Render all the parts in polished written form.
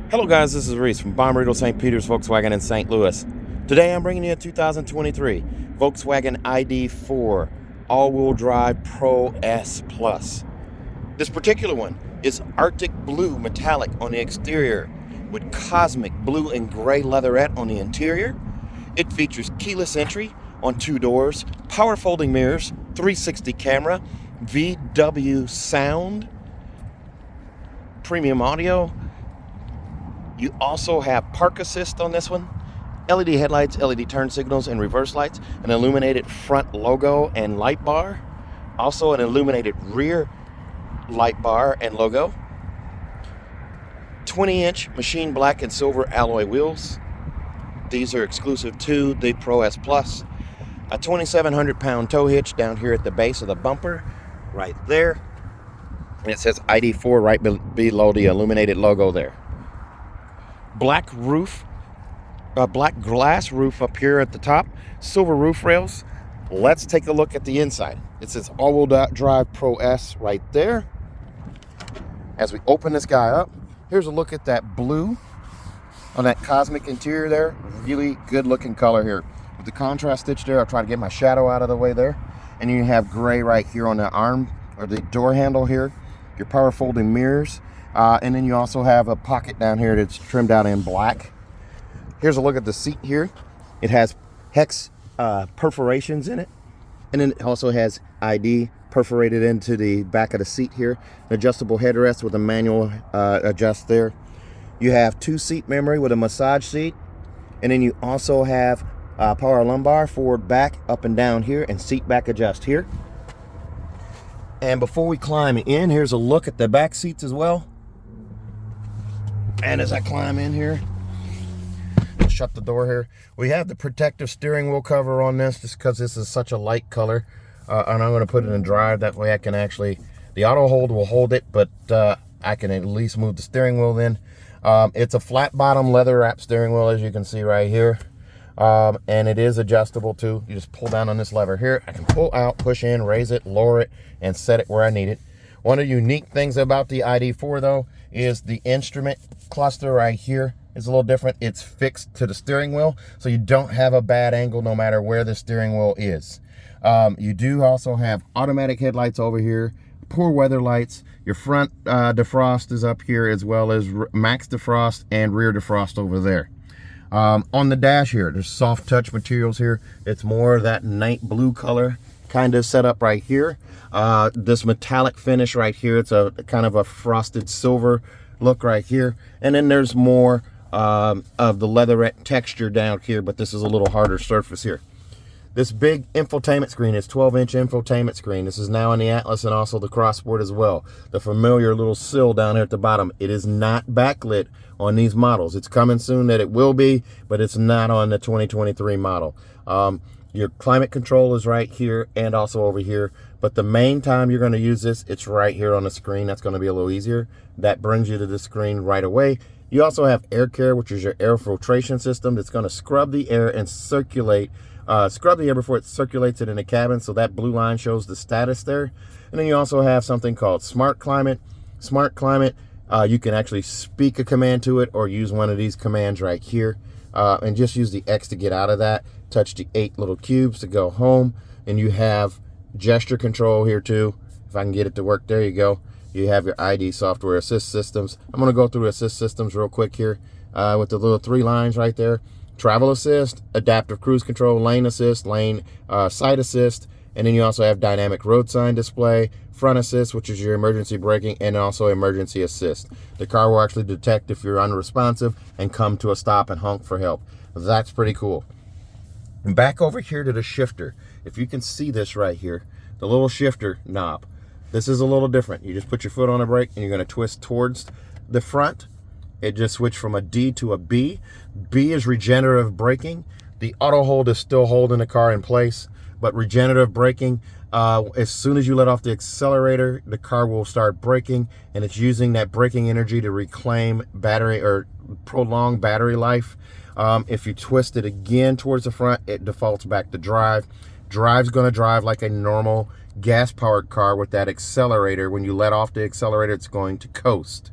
Hello guys, this is Reese from Bommarito St. Peter's Volkswagen in St. Louis. Today I'm bringing you a 2023 Volkswagen ID.4 all-wheel drive Pro S Plus. This particular one is Arctic blue metallic on the exterior with cosmic blue and gray leatherette on the interior. It features keyless entry on 2 doors, power folding mirrors, 360 camera, VW sound, premium audio. You also have park assist on this one, LED headlights, LED turn signals and reverse lights, an illuminated front logo and light bar, also an illuminated rear light bar and logo, 20-inch machine black and silver alloy wheels. These are exclusive to the Pro S Plus. A 2,700-pound tow hitch down here at the base of the bumper, right there. And it says ID.4 right below the illuminated logo there. Black roof, black glass roof up here at the top, silver roof rails. Let's take a look at the inside. It says all-wheel drive Pro S right there. As we open this guy up, here's a look at that blue on that cosmic interior there. Really good looking color here. With the contrast stitch there, I'll try to get my shadow out of the way there. And you have gray right here on the arm or the door handle here. Your power folding mirrors. And then you also have a pocket down here that's trimmed out in black. Here's a look at the seat here. It has hex perforations in it. And then it also has ID perforated into the back of the seat here. An adjustable headrest with a manual adjust there. You have 2 seat memory with a massage seat. And then you also have power lumbar, forward, back, up and down here, and seat back adjust here. And before we climb in, here's a look at the back seats as well. And as I climb in here, I'll shut the door here. We have the protective steering wheel cover on this just because this is such a light color. And I'm going to put it in drive. That way I can actually, the auto hold will hold it, but I can at least move the steering wheel in. It's a flat bottom leather wrap steering wheel, as you can see right here. And it is adjustable too. You just pull down on this lever here. I can pull out, push in, raise it, lower it, and set it where I need it. One of the unique things about the ID.4 though is the instrument cluster right here is a little different. It's fixed to the steering wheel, so you don't have a bad angle no matter where the steering wheel is. You do also have automatic headlights over here, poor weather lights. Your front defrost is up here, as well as max defrost and rear defrost over there. On the dash here, there's soft touch materials here. It's more that night blue color kind of setup right here. This metallic finish right here, it's a kind of a frosted silver look right here. And then there's more of the leatherette texture down here, but this is a little harder surface here. This big infotainment screen is 12-inch infotainment screen. This is now in the Atlas and also the Crossport as well. The familiar little sill down here at the bottom. It is not backlit on these models. It's coming soon that it will be, but it's not on the 2023 model. Your climate control is right here and also over here. But the main time you're going to use this, it's right here on the screen. That's going to be a little easier. That brings you to the screen right away. You also have air care, which is your air filtration system that's going to scrub the air and circulate. Scrub the air before it circulates it in the cabin, so that blue line shows the status there. And then you also have something called Smart Climate. Smart Climate, you can actually speak a command to it or use one of these commands right here. And just use the X to get out of that. Touch the 8 little cubes to go home. And you have gesture control here too. If I can get it to work, there you go. You have your ID software assist systems. I'm going to go through assist systems real quick here with the little 3 lines right there. Travel assist, adaptive cruise control, lane assist, lane side assist, and then you also have dynamic road sign display, front assist, which is your emergency braking, and also emergency assist. The car will actually detect if you're unresponsive and come to a stop and honk for help. That's pretty cool. And back over here to the shifter. If you can see this right here, the little shifter knob. This is a little different. You just put your foot on the brake and you're going to twist towards the front. It just switched from a D to a B. B is regenerative braking. The auto hold is still holding the car in place, but regenerative braking, as soon as you let off the accelerator, the car will start braking, and it's using that braking energy to reclaim battery or prolong battery life. If you twist it again towards the front, it defaults back to drive. Drive's going to drive like a normal gas-powered car with that accelerator. When you let off the accelerator, it's going to coast.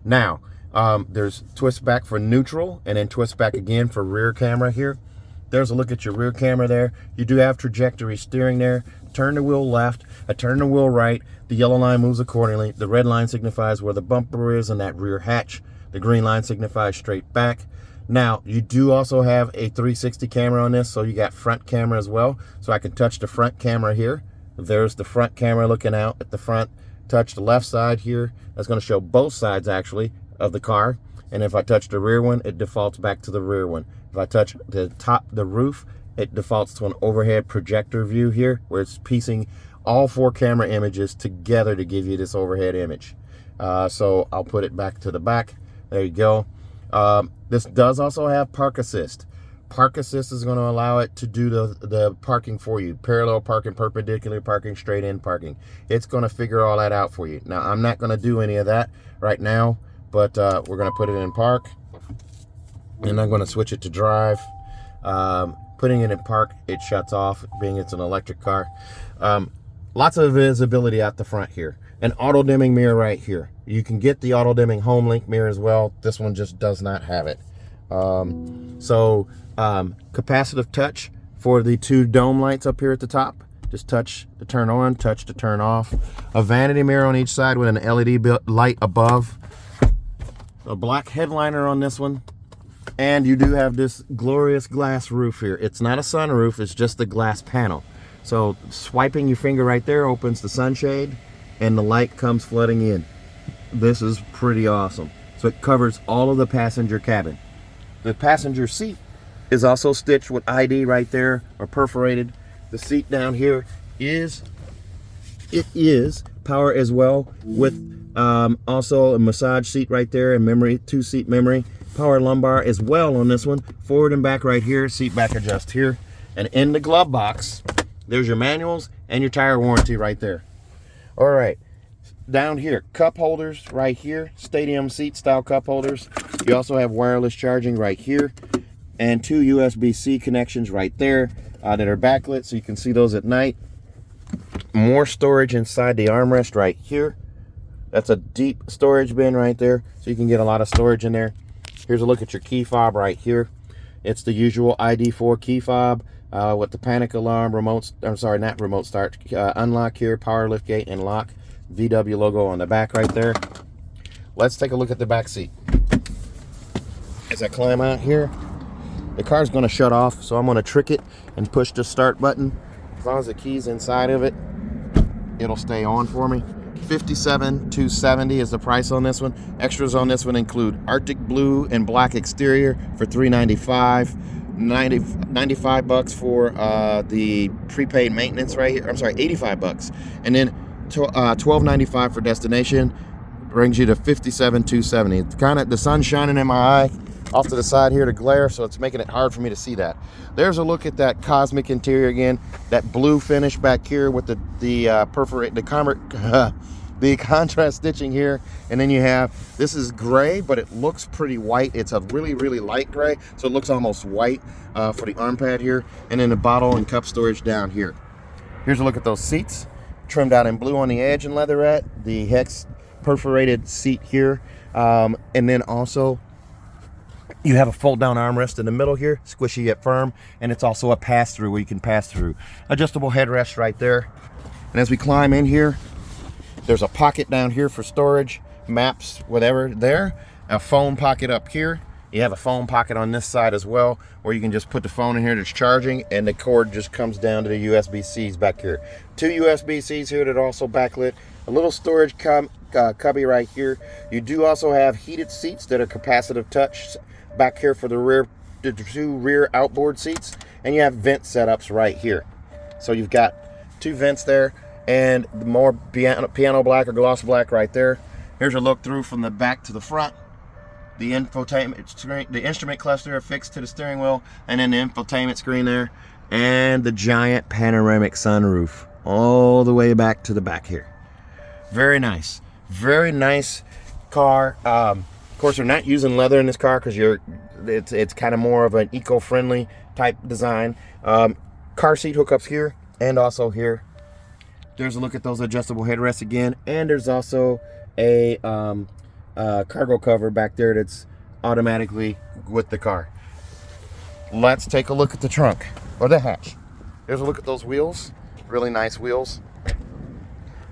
Now, There's twist back for neutral, and then twist back again for rear camera here. There's a look at your rear camera there. You do have trajectory steering there. Turn the wheel left, I turn the wheel right. The yellow line moves accordingly. The red line signifies where the bumper is in that rear hatch. The green line signifies straight back. Now, you do also have a 360 camera on this, so you got front camera as well. So I can touch the front camera here. There's the front camera looking out at the front. Touch the left side here. That's going to show both sides, actually, of the car. And if I touch the rear one, it defaults back to the rear one. If I touch the top, the roof, it defaults to an overhead projector view here, where it's piecing all 4 camera images together to give you this overhead image. So I'll put it back to the back. There you go. This does also have park assist. Park assist is going to allow it to do the parking for you. Parallel parking, perpendicular parking, straight in parking. It's going to figure all that out for you. Now, I'm not going to do any of that right now, but we're going to put it in park. And I'm going to switch it to drive. Putting it in park, it shuts off, being it's an electric car. Lots of visibility out the front here. An auto dimming mirror right here. You can get the auto dimming home link mirror as well. This one just does not have it. Capacitive touch for the 2 dome lights up here at the top. Just touch to turn on, touch to turn off. A vanity mirror on each side with an LED light above. A black headliner on this one. And you do have this glorious glass roof here. It's not a sunroof, it's just the glass panel. So swiping your finger right there opens the sunshade and the light comes flooding in. This is pretty awesome. So it covers all of the passenger cabin. The passenger seat is also stitched with ID right there, or perforated. The seat down here is power as well, with also a massage seat right there and memory, 2-seat memory. Power lumbar as well on this one. Forward and back right here, seat back adjust here. And in the glove box, there's your manuals and your tire warranty right there. All right, down here, cup holders right here, stadium seat style cup holders. You also have wireless charging right here, and 2 USB-C connections right there that are backlit, so you can see those at night. More storage inside the armrest right here. That's a deep storage bin right there, so you can get a lot of storage in there. Here's a look at your key fob right here. It's the usual ID.4 key fob with the panic alarm, remote start, unlock here, power lift gate, and lock. VW logo on the back right there. Let's take a look at the back seat. As I climb out here, the car's going to shut off, so I'm going to trick it and push the start button. As long as the key's inside of it, it'll stay on for me. $57,270 is the price on this one. Extras on this one include Arctic blue and black exterior for $395. $95 for the prepaid maintenance right here. I'm sorry, $85. And then $12.95 for destination brings you to $57,270. It's kind of, the sun's shining in my eye off to the side here to glare, so it's making it hard for me to see that. There's a look at that cosmic interior again. That blue finish back here with the contrast stitching here, and then you have, this is gray, but it looks pretty white. It's a really, really light gray, so it looks almost white for the arm pad here, and then the bottle and cup storage down here. Here's a look at those seats, trimmed out in blue on the edge in leatherette, the hex perforated seat here, and then also you have a fold down armrest in the middle here, squishy yet firm, and it's also a pass through where you can pass through. Adjustable headrest right there. And as we climb in here, there's a pocket down here for storage, maps, whatever there. A phone pocket up here. You have a phone pocket on this side as well, where you can just put the phone in here that's charging, and the cord just comes down to the USB-Cs back here. 2 USB-Cs here that are also backlit. A little storage cubby right here. You do also have heated seats that are capacitive touch back here for the 2 rear outboard seats, and you have vent setups right here. So you've got 2 vents there, and the more piano black or gloss black right there. Here's a look through from the back to the front. The infotainment screen, the instrument cluster affixed to the steering wheel, and then the infotainment screen there, and the giant panoramic sunroof all the way back to the back here. Very nice car. Of course, we're not using leather in this car because it's kind of more of an eco-friendly type design. Car seat hookups here and also here. There's a look at those adjustable headrests again, and there's also a cargo cover back there that's automatically with the car. Let's take a look at the trunk or the hatch. Here's a look at those wheels. Really nice wheels.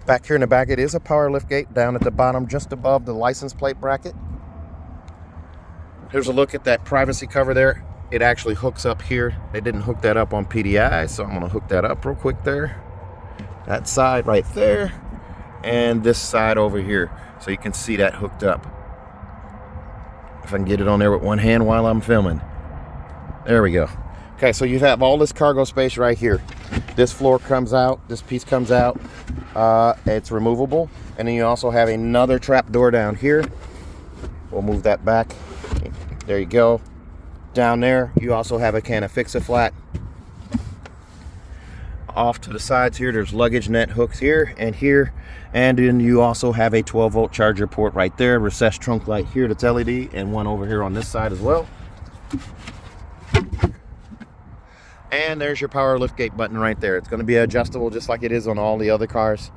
Back here in the back, it is a power lift gate down at the bottom, just above the license plate bracket. Here's a look at that privacy cover there. It actually hooks up here. They didn't hook that up on PDI, so I'm gonna hook that up real quick there. That side right there, and this side over here, so you can see that hooked up. If I can get it on there with one hand while I'm filming. There we go. Okay, so you have all this cargo space right here. This floor comes out, this piece comes out. It's removable. And then you also have another trap door down here. We'll move that back. There you go. Down there, you also have a can of Fix-A-Flat. Off to the sides here, there's luggage net hooks here and here. And then you also have a 12-volt charger port right there. Recessed trunk light here that's LED, and one over here on this side as well. And there's your power liftgate button right there. It's going to be adjustable just like it is on all the other cars.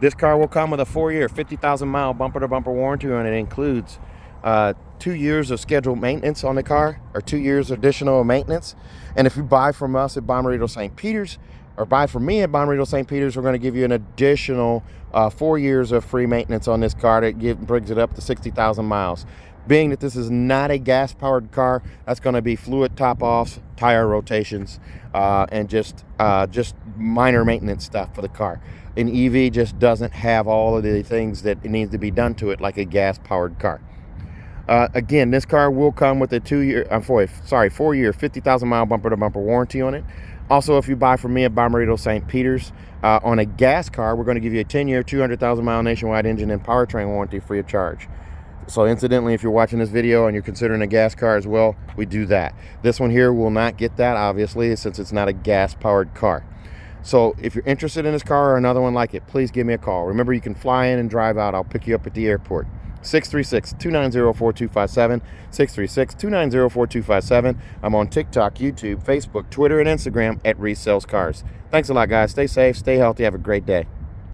This car will come with a 4-year, 50,000-mile bumper-to-bumper warranty, and it includes 2 years of scheduled maintenance on the car, or 2 years additional maintenance. And if you buy from us at Bomarito St. Peter's, or buy from me at Bomarito St. Peter's, we're going to give you an additional 4 years of free maintenance on this car that brings it up to 60,000 miles. Being that this is not a gas-powered car, that's going to be fluid top-offs, tire rotations, and just minor maintenance stuff for the car. An EV just doesn't have all of the things that it needs to be done to it like a gas-powered car. Again, this car will come with a 4-year, 50,000-mile bumper-to-bumper warranty on it. Also, if you buy from me at Bomarito St. Peter's, on a gas car, we're going to give you a 10-year, 200,000-mile nationwide engine and powertrain warranty free of charge. So incidentally, if you're watching this video and you're considering a gas car as well, we do that. This one here will not get that, obviously, since it's not a gas-powered car. So if you're interested in this car or another one like it, please give me a call. Remember, you can fly in and drive out. I'll pick you up at the airport. 636-290-4257, 636-290-4257. I'm on TikTok, YouTube, Facebook, Twitter, and Instagram at Reese Sells Cars. Thanks a lot, guys. Stay safe, stay healthy, have a great day.